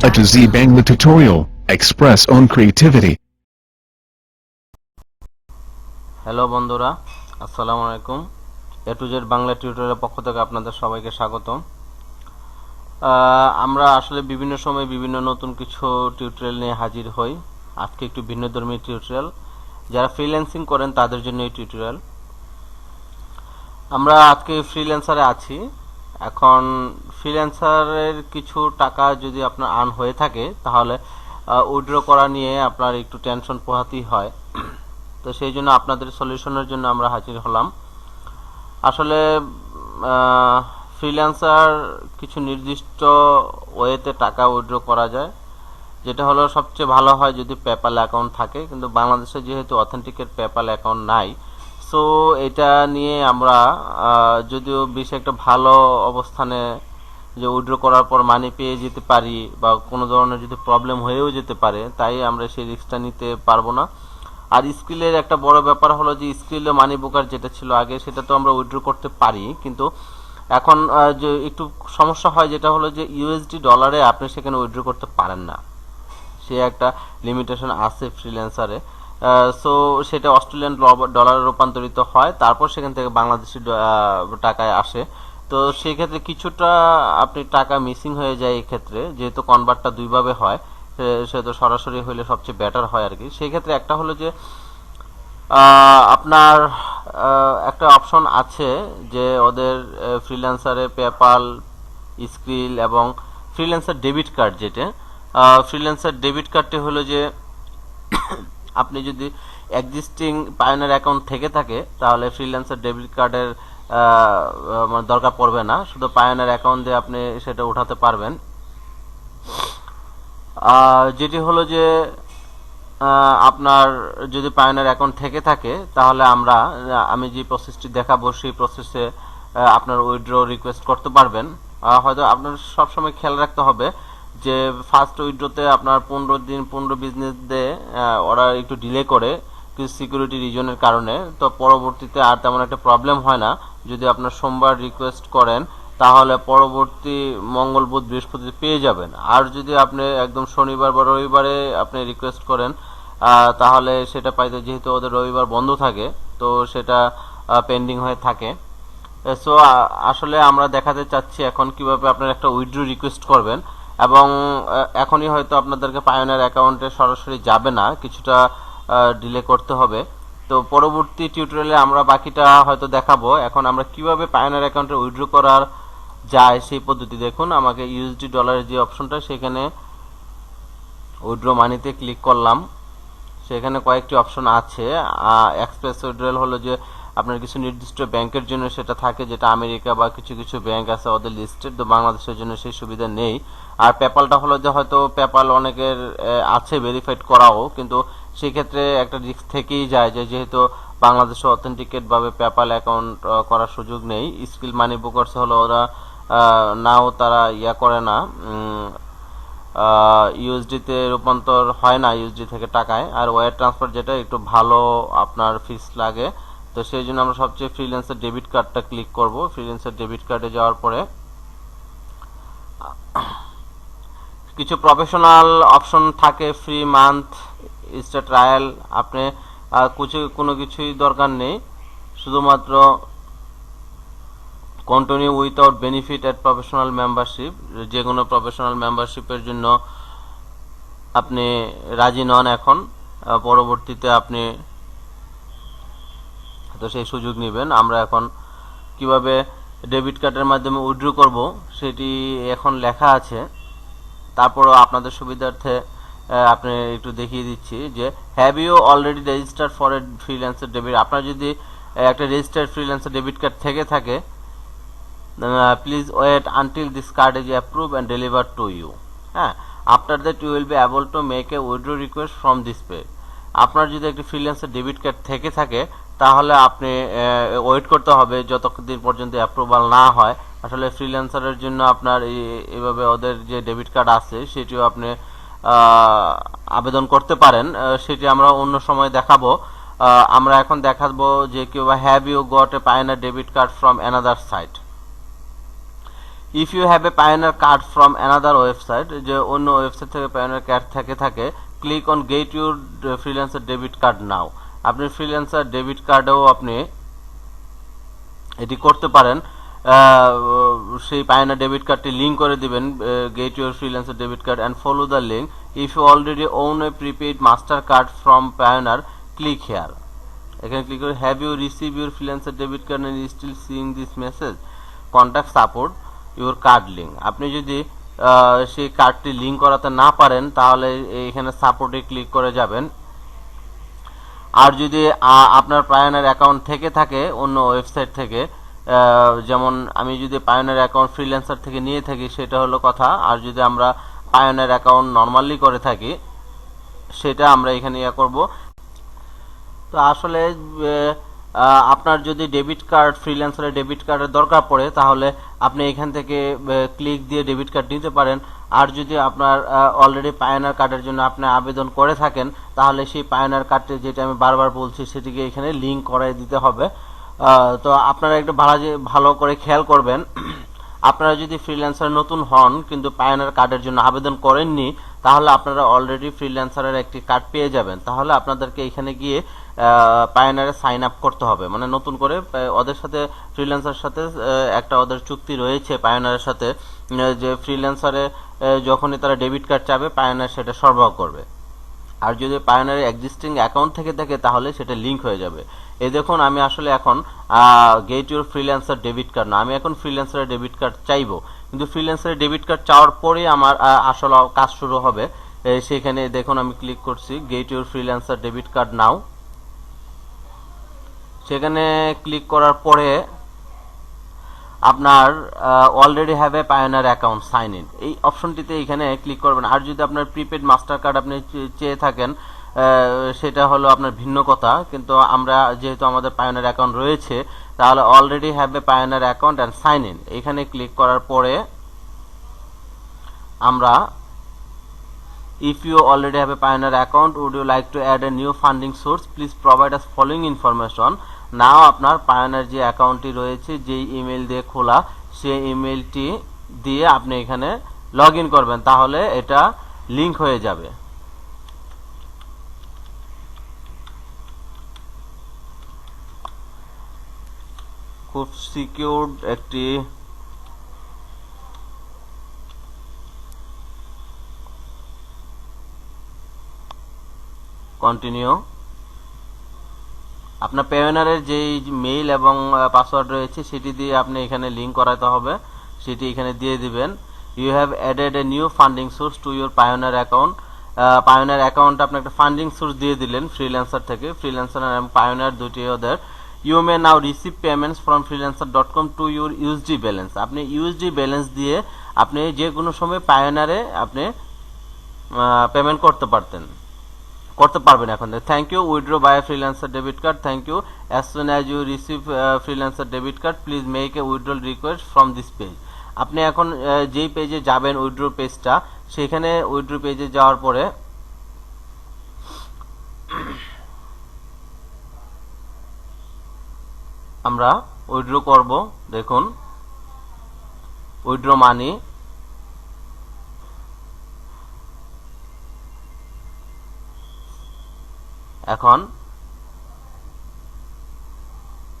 A to Z Bangla tutorial. Express own creativity. Hello বন্ধুরা, আসসালামু আলাইকুম। এ টু জেড বাংলা টিউটোরিয়ালের পক্ষ থেকে আপনাদের সবাইকে স্বাগতম। আমরা আসলে বিভিন্ন সময় বিভিন্ন নতুন কিছু টিউটোরিয়াল নিয়ে হাজির হই। আজকে একটু ভিন্নধর্মী টিউটোরিয়াল, যারা ফ্রিল্যান্সিং করেন তাদের জন্য এই টিউটোরিয়াল। আমরা আজকে ফ্রিল্যান্সারে আছি। এখন ফ্রিল্যান্সারের কিছু টাকা যদি আপনার আর্ন হয়ে থাকে তাহলে উইথড্র করা নিয়ে আপনার একটু টেনশন পোহাতেই হয়। তো সেই জন্য আপনাদের সলিউশনের জন্য আমরা হাজির হলাম। আসলে ফ্রিল্যান্সার কিছু নির্দিষ্ট ওয়েতে টাকা উইথড্র করা যায়, যেটা হলো সবচেয়ে ভালো হয় যদি পেপ্যাল অ্যাকাউন্ট থাকে, কিন্তু বাংলাদেশে যেহেতু অথেন্টিকেট পেপ্যাল অ্যাকাউন্ট নাই, সো এটা নিয়ে আমরা যদিও বেশ একটা ভালো অবস্থানে যে উইথড্র করার পর মানি পেয়ে যেতে পারি বা কোনো ধরনের যদি প্রবলেম হয়েও যেতে পারে, তাই আমরা সেই রিস্কটা নিতে পারবো না। আর স্কিলের একটা বড় ব্যাপার হলো যে স্কিলে মানি বুকার যেটা ছিল আগে, সেটা তো আমরা উইথড্র করতে পারি, কিন্তু এখন যে একটু সমস্যা হয় যেটা হলো যে ইউএসডি ডলারে আপনি সেখানে উইথড্র করতে পারেন না, সে একটা লিমিটেশন আছে ফ্রিল্যান্সারে। সো সেটা অস্ট্রেলিয়ান ডলারে রূপান্তরিত হয়, তারপর সেখান থেকে বাংলাদেশি টাকায় আসে। তো সেই ক্ষেত্রে কিছুটা আপনি টাকা মিসিং হয়ে যায় এই ক্ষেত্রে, যেহেতু কনভার্টটা দুইভাবে হয়, সে তো সরাসরি হইলে সবচেয়ে বেটার হয় আর কি। সেই ক্ষেত্রে একটা হলো যে আপনার একটা অপশন আছে যে ওদের ফ্রিল্যান্সারে পেপ্যাল, স্কিল এবং ফ্রিল্যান্সার ডেবিট কার্ড, যেটা ফ্রিল্যান্সার ডেবিট কার্ডটি হলো যে আপনি যদি এক্সিস্টিং পায়োনিয়ার অ্যাকাউন্ট থেকে থাকে তাহলে ফ্রিল্যান্সার ডেবিট কার্ডের মানে দরকার পড়বে না, শুধু পায়োনিয়ার অ্যাকাউন্ট দিয়ে আপনি সেটা উঠাতে পারবেন। যেটি হলো যে আপনার যদি পায়োনিয়ার অ্যাকাউন্ট থেকে থাকে তাহলে আমি যে প্রসেসটি দেখাবো সেই প্রসেসে আপনার উইথড্র রিকোয়েস্ট করতে পারবেন। হয়তো আপনার সবসময় খেয়াল রাখতে হবে যে ফার্স্ট উইথড্রতে আপনার 15 বিজনেস ডে ওরা একটু ডিলে করে কিছু সিকিউরিটি রিজনের কারণে, তো পরবর্তীতে আর তেমন একটা প্রবলেম হয় না। যদি আপনার সোমবার রিকোয়েস্ট করেন তাহলে পরবর্তী মঙ্গল, বুধ, বৃহস্পতি পেয়ে যাবেন। আর যদি আপনি একদম শনিবার বা রবিবারে আপনি রিকোয়েস্ট করেন তাহলে সেটা পাইতে, যেহেতু ওদের রবিবার বন্ধ থাকে, তো সেটা পেন্ডিং হয়ে থাকে। সো আসলে আমরা দেখাতে চাচ্ছি এখন কিভাবে আপনারা একটা উইথড্র রিকোয়েস্ট করবেন, এবং এখনই হয়তো আপনাদেরকে পায়োনিয়ার অ্যাকাউন্টে সরাসরি যাবে না, কিছুটা ডিলে করতে হবে। তো পরবর্তী টিউটোরিয়ালে আমরা বাকিটা হয়তো দেখাবো। এখন আমরা কিভাবে পায়োনিয়ার অ্যাকাউন্টে উইথড্র করার যায় সেই পদ্ধতি দেখুন। আমাকে ইউএসডি ডলারের যে অপশনটা, সেখানে উইথড্র মানিতে ক্লিক করলাম। সেখানে কয়েকটি অপশন আছে। এক্সপ্রেস উইথড্রয়াল হলো যে আপনার কিছু নির্দিষ্ট ব্যাংকের জন্য সেটা থাকে, যেটা আমেরিকা বা কিছু কিছু ব্যাংক আছে ওদের লিস্টেড, তো বাংলাদেশের জন্য সেই সুবিধা নেই। আর পেপ্যালটা হলো যে হয়তো পেপ্যাল অনেকের আছে ভেরিফাইড করাও, কিন্তু সেক্ষেত্রে একটা রিস্ক থেকেই যায় যে যেহেতু বাংলাদেশে অথেন্টিকেট ভাবে পেপ্যাল অ্যাকাউন্ট করার সুযোগ নেই। স্কিল মানি বুকার্স হলো ওরা নাও তারা করে না, ইউএসডিতে রূপান্তর হয় না ইউএসডি থেকে টাকায়, আর ওয়্যার ট্রান্সফার যেটা একটু ভালো আপনার ফিস লাগে। তো সেই জন্য আমরা সবচেয়ে ফ্রিল্যান্সার ডেবিট কার্ডটা ক্লিক করব। ফ্রিল্যান্সার ডেবিট কার্ডে যাওয়ার পরে কিছু প্রফেশনাল অপশন থাকে, ফ্রি মান্থ, স্টার ট্রায়াল। আপনি কোনো কিছুই দরকার নেই, শুধুমাত্র কন্টিনিউ উইথাউট বেনিফিট এট প্রফেশনাল মেম্বারশিপ, যে কোনো প্রফেশনাল মেম্বারশিপের জন্য আপনি রাজি নন এখন, পরবর্তীতে আপনি তো সেই সুযোগ নেবেন। আমরা এখন কিভাবে ডেবিট কার্ডের মাধ্যমে উইথড্র করব সেটি এখন লেখা আছে, তারপরও আপনাদের সুবিধার্থে আপনি একটু দেখিয়ে দিচ্ছি যে have you already registered for a freelancer debit. আপনার যদি একটা রেজিস্টার্ড ফ্রিল্যান্সার ডেবিট কার্ড থেকে থাকে, please wait until this card is approve and deliver to you. হ্যাঁ, after that you will be able to make a withdraw request from this pay. আপনার যদি একটি freelancer debit card থেকে থাকে তাহলে আপনি ওয়েট করতে হবে যতদিন পর্যন্ত অ্যাপ্রুভাল না হয়। আসলে ফ্রিল্যান্সারের জন্য আপনার এইভাবে ওদের যে ডেবিট কার্ড আছে সেটিও আপনি আবেদন করতে পারেন, সেটি আমরা অন্য সময় দেখাবো। আমরা এখন দেখাবো যে কিভাবে have you got a Payoneer debit card from another site. If you have a Payoneer card from another website, যে অন্য ওয়েবসাইট থেকে পায়োনিয়ার কার্ড থাকে click on get your freelancer debit card now. আপনি ফ্রিল্যান্সার ডেবিট কার্ডেও আপনি এটি করতে পারেন। সেই পায়োনিয়ার ডেবিট কার্ডটি লিঙ্ক করে দিবেন, get your freelancer debit card and follow the link. If you already own a prepaid master card from Payoneer, click here. এখানে ক্লিক করে have you receive your freelancer debit card and still seeing this message, contact support your card link. আপনি যদি সেই কার্ডটি link করাতে না পারেন তাহলে এখানে সাপোর্টে ক্লিক করে যাবেন। আর যদি আপনার পায়োনিয়ার অ্যাকাউন্ট থেকে থাকে অন্য ওয়েবসাইট থেকে, যেমন আমি যদি পায়োনিয়ার অ্যাকাউন্ট ফ্রিল্যান্সার থেকে নিয়ে থাকি সেটা হলো কথা, আর যদি আমরা পায়োনিয়ার অ্যাকাউন্ট নর্মালি করে থাকি সেটা আমরা এখানে করব। তো আসলে আপনার যদি ডেবিট কার্ড, ফ্রিল্যান্সারের ডেবিট কার্ডের দরকার পড়ে তাহলে আপনি এখান থেকে ক্লিক দিয়ে ডেবিট কার্ড নিতে পারেন। আর যদি আপনার অলরেডি পায়োনিয়ার কার্ডের জন্য আপনি আবেদন করে থাকেন তাহলে সেই পায়োনিয়ার কার্ডটি, যেটা আমি বারবার বলছি, সেটিকে এখানে লিঙ্ক করাই দিতে হবে। তো আপনারা একটু ভালো করে খেয়াল করবেন, আপনারা যদি ফ্রিল্যান্সার নতুন হন কিন্তু পায়োনিয়ার কার্ডের জন্য আবেদন করেননি তাহলে আপনারা অলরেডি ফ্রিল্যান্সারের একটি কার্ড পেয়ে যাবেন। তাহলে আপনাদেরকে এখানে গিয়ে পায়োনিয়ারে সাইন আপ করতে হবে, মানে নতুন করে ওদের সাথে, ফ্রিল্যান্সারের সাথে একটা ওদের চুক্তি রয়েছে পায়োনিয়ারের সাথে, যে ফ্রিল্যান্সারে যখনই তারা ডেবিট কার্ড চাবে পায়োনিয়ার সেটা সরবরাহ করবে। আর যদি পায়োনিয়ারের এক্সিস্টিং অ্যাকাউন্ট থেকে থাকে তাহলে সেটা লিঙ্ক হয়ে যাবে। এই দেখুন আমি আসলে এখন gate your freelancer debit card না, আমি এখন ফ্রিল্যান্সারের ডেবিট কার্ড চাইবো, কিন্তু ফ্রিল্যান্সারের ডেবিট কার্ড চাওয়ার পরেই আমার আসলে কাজ শুরু হবে। সেখানে দেখুন আমি ক্লিক করছি get your freelancer debit card now. সেখানে ক্লিক করার পরে আপনার already have a Payoneer account sign in, এই অপশনটিতে এখানে ক্লিক করবেন। আর যদি আপনার প্রিপেড মাস্টার কার্ড আপনি চেয়ে থাকেন সেটা হলো আপনার ভিন্ন কথা, কিন্তু আমরা যেহেতু আমাদের পায়োনিয়ার অ্যাকাউন্ট রয়েছে তাহলে already have a Payoneer account and sign in, এখানে ক্লিক করার পরে আমরা if you already have a Payoneer account, would you like to add a new funding source, please provide us following information. নাও আপনার pioneer যে অ্যাকাউন্টটি রয়েছে, যেই email দিয়ে খোলা, সেই ইমেলটি দিয়ে আপনি এখানে লগ ইন করবেন, তাহলে এটা লিঙ্ক হয়ে যাবে। খুব সিকিউরড একটি কন্টিনিউ। আপনার পায়োনিয়ারের যেই মেইল এবং পাসওয়ার্ড রয়েছে সেটি দিয়ে আপনি এখানে লিঙ্ক করাতে হবে, সেটি এখানে দিয়ে দিবেন। You have added a new funding source to your Payoneer account. Payoneer অ্যাকাউন্টে আপনি একটা ফান্ডিং সোর্স দিয়ে দিলেন ফ্রিল্যান্সার থেকে, ফ্রিল্যান্সার এবং পায়োনিয়ার দুটি ওদের। You may now receive payments from freelancer.com to your USD balance. আপনি ইউএসডি ব্যালেন্স দিয়ে আপনি যে কোনো সময় পায়োনিয়ারে আপনি পেমেন্ট করতে পারবেন এখন। Thank you, withdraw by freelancer debit card, thank you, as soon as you receive freelancer debit card please make a withdrawal request from this page. আপনি এখন যেই পেজে যাবেন উইথড্র পেজটা, সেখানে উইথড্র পেজে যাওয়ার পরে আমরা উইথড্র করব। দেখুন উইথড্র মানি, এখন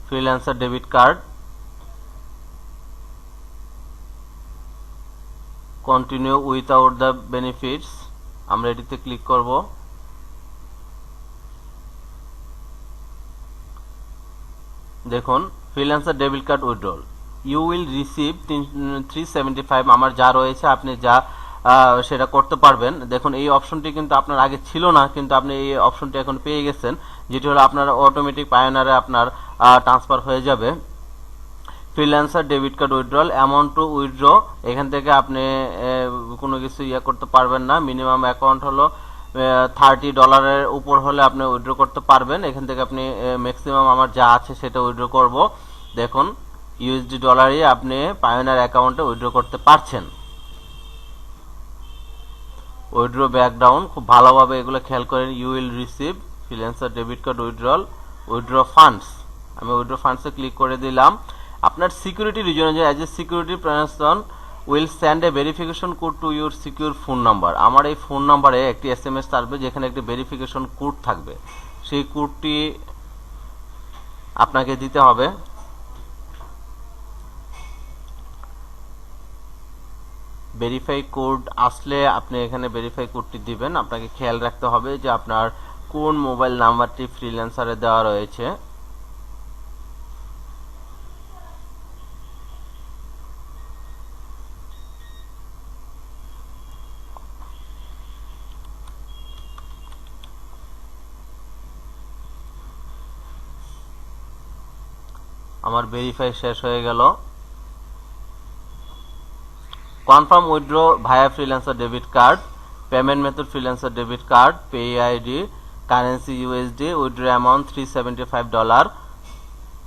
freelancer debit card, continue without the benefits, আমরা এটিতে ক্লিক করব। দেখুন freelancer debit card withdrawal, you will receive 375, আমার যা রয়েছে আপনি যা সেটা করতে পারবেন। দেখুন এই অপশনটি কিন্তু আপনার আগে ছিল না, কিন্তু আপনি এই অপশনটি এখন পেয়ে গেছেন, যেটি হলো আপনার অটোমেটিক পায়োনিয়ারে আপনার ট্রান্সফার হয়ে যাবে। Freelancer debit card withdrawal, amount two withdraw, এখান থেকে আপনি কোনো কিছু করতে পারবেন না। মিনিমাম অ্যাকাউন্ট হলো $30 উপর হলে আপনি উইথড্র করতে পারবেন। এখান থেকে আপনি ম্যাক্সিমাম আমার যা আছে সেটা উইথড্র করব। দেখুন ইউএসডি ডলারই আপনি পায়োনিয়ার অ্যাকাউন্টে উইথড্র করতে পারছেন। উইথড্র ব্যাকডাউন, খুব ভালোভাবে এগুলো খেয়াল করেন। You will receive freelancer debit card withdrawal, withdraw funds, আমি উইথড্র ফান্ডসে ক্লিক করে দিলাম। আপনার security reason, as a security person will send a verification code to your secure phone number. আমার এই ফোন নাম্বারে একটি SMS আসবে যেখানে একটি ভেরিফিকেশন কোড থাকবে, সেই কোডটি আপনাকে দিতে হবে। ভেরিফাই কোড আসলে আপনি এখানে ভেরিফাই কোডটি দিবেন। আপনাকে খেয়াল রাখতে হবে যে আপনার কোন মোবাইল নাম্বারটি ফ্রিল্যান্সারে দেওয়া রয়েছে। আমার ভেরিফাই শেষ হয়ে গেল। Confirm withdraw via freelancer debit card, payment method freelancer debit card, pay ID, currency USD, withdraw amount $375,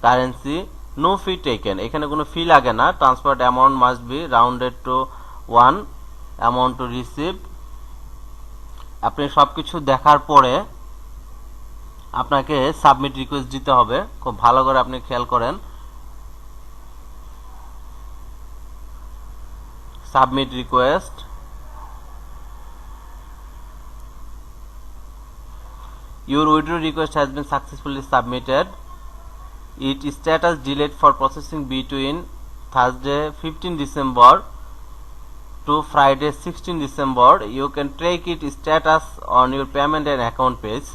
currency no fee taken, এখানে কোনো ফি লাগে না। Transferred amount must be rounded to 1, amount to receive. আপনি সবকিছু দেখার পরে আপনাকে submit request দিতে হবে। খুব ভালো করে আপনি খেয়াল করেন। Submit request, your withdrawal request has been successfully submitted. Its status delayed for processing between Thursday 15 December to Friday 16 December. You can track its status on your payment and account page.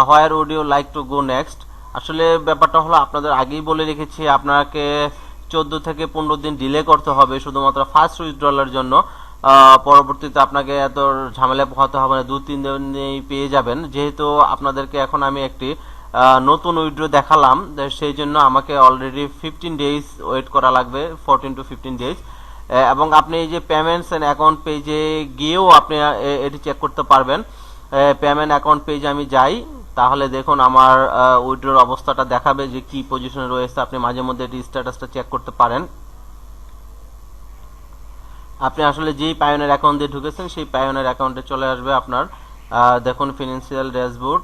Where would you like to go next? আসলে ব্যাপারটা হলো আপনাদের আগেই বলে রেখেছি, আপনাকে 14 থেকে 15 দিন ডিলে করতে হবে শুধুমাত্র ফার্স্ট উইথড্রলের জন্য। পরবর্তীতে আপনাকে এত ঝামেলা পোহাতে হবে না, 2-3 দিনেই পেয়ে যাবেন। যেহেতু আপনাদেরকে এখন আমি একটি নতুন উইথড্র দেখালাম, সেই জন্য আমাকে অলরেডি 15 ডেজ ওয়েট করা লাগবে, 14 to 15 ডেজ। এবং আপনি এই যে পেমেন্টস এন্ড অ্যাকাউন্ট পেজে গিয়েও আপনি এটি চেক করতে পারবেন। পেমেন্ট অ্যাকাউন্ট পেজে আমি যাই, তাহলে দেখুন আমার উইথড্রর অবস্থাটা দেখাবে যে কি পজিশনে রয়েছে। আপনি মাঝে মধ্যে এটি স্ট্যাটাসটা চেক করতে পারেন। আপনি আসলে যেই পায়োনিয়ার অ্যাকাউন্ট দিয়ে ঢুকেছেন সেই পায়োনিয়ার অ্যাকাউন্টে চলে আসবে আপনার। দেখুন ফিনান্সিয়াল ড্যাশবোর্ড,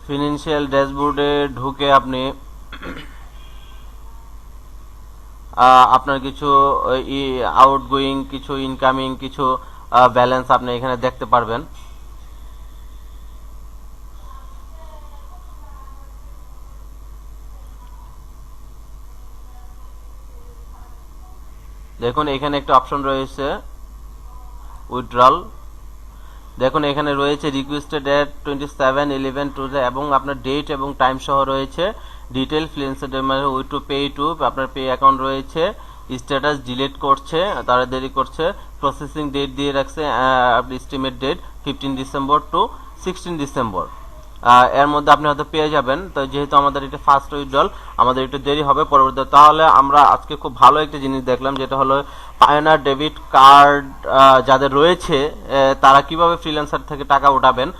ফিনান্সিয়াল ড্যাশবোর্ডে ঢুকে আপনি আপনার কিছু আউটগোয়িং, কিছু ইনকামিং, কিছু ব্যালেন্স আপনি এখানে দেখতে পারবেন। দেখুন এখানে একটা অপশন রয়েছে উইথড্রল। দেখুন এখানে রয়েছে রিকোয়েস্টেড ডেট 27/11 এবং আপনার ডেট এবং টাইম সহ রয়েছে। Detail freelancer with to pay to, আপনার পে অ্যাকাউন্ট রয়েছে। স্ট্যাটাস ডিলিট করছে, তারা দেরি করছে। প্রসেসিং ডেট দিয়ে রাখছে, আপনি estimate date 15 December to 16 December. এর মধ্যে আপনি হয়তো পেয়ে যাবেন। তো যেহেতু আমাদের এটা ফার্স্ট উইথড্রল, আমাদের একটু দেরি হবে পরবর্তীতে। তাহলে আমরা আজকে খুব ভালো একটা জিনিস দেখলাম, যেটা হলো পায়োনিয়ার ডেবিট কার্ড যাদের রয়েছে তারা কিভাবে ফ্রিল্যান্সার থেকে টাকা উঠাবেন।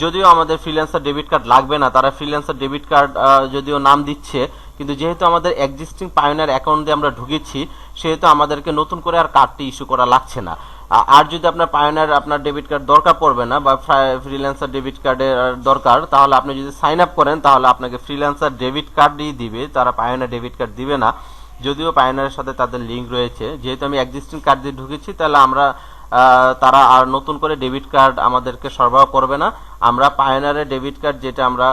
যদিও আমাদের ফ্রিল্যান্সার ডেবিট কার্ড লাগবে না, তারা ফ্রিল্যান্সার ডেবিট কার্ড যদিও নাম দিচ্ছে, কিন্তু যেহেতু আমাদের এক্সিস্টিং পায়োনিয়ার অ্যাকাউন্ট দিয়ে আমরা ঢুকেছি, সেহেতু আমাদেরকে নতুন করে আর কার্ডটি ইস্যু করা লাগছে না। আর যদি আপনার পায়োনিয়ার আপনার ডেবিট কার্ড দরকার পড়বে না বা ফ্রিল্যান্সার ডেবিট কার্ডের দরকার, তাহলে আপনি যদি সাইন আপ করেন তাহলে আপনাকে ফ্রিল্যান্সার ডেবিট কার্ডই দিবে, তারা পায়োনিয়ার ডেবিট কার্ড দিবে না। যদিও পায়োনিয়ারের সাথে তাদের লিঙ্ক রয়েছে, যেহেতু আমি এক্সিস্টিং কার্ড দিয়ে ঢুকেছি, তাহলে আমরা তারা আর নতুন করে ডেবিট কার্ড আমাদেরকে সরবরাহ করবে না। আমরা পায়োনিয়ারের ডেবিট কার্ড যেটা আমরা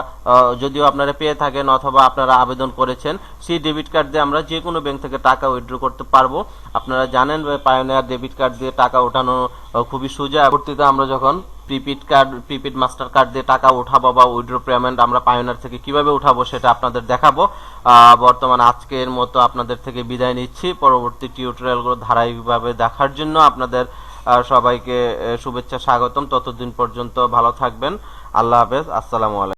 যদিও আপনারা পেয়ে থাকেন অথবা আপনারা আবেদন করেছেন, সেই ডেবিট কার্ড দিয়ে আমরা যে কোনো ব্যাংক থেকে টাকা উইথড্র করতে পারবো। আপনারা জানেন পায়োনিয়ার ডেবিট কার্ড দিয়ে টাকা ওঠানো খুবই সোজা। পরবর্তীতে আমরা যখন প্রিপেড মাস্টার কার্ড দিয়ে টাকা উঠাবো বা উইথড্র পেমেন্ট আমরা পায়োনিয়ার থেকে কিভাবে উঠাবো সেটা আপনাদের দেখাবো। বর্তমান আজকের মতো আপনাদের থেকে বিদায় নিচ্ছি। পরবর্তী টিউটোরিয়ালগুলো ধারাবাহিকভাবে দেখার জন্য আপনাদের সবাইকে শুভেচ্ছা, স্বাগতম। ততদিন পর্যন্ত ভালো থাকবেন। আল্লাহ হাফেজ, আসসালামু আলাইকুম।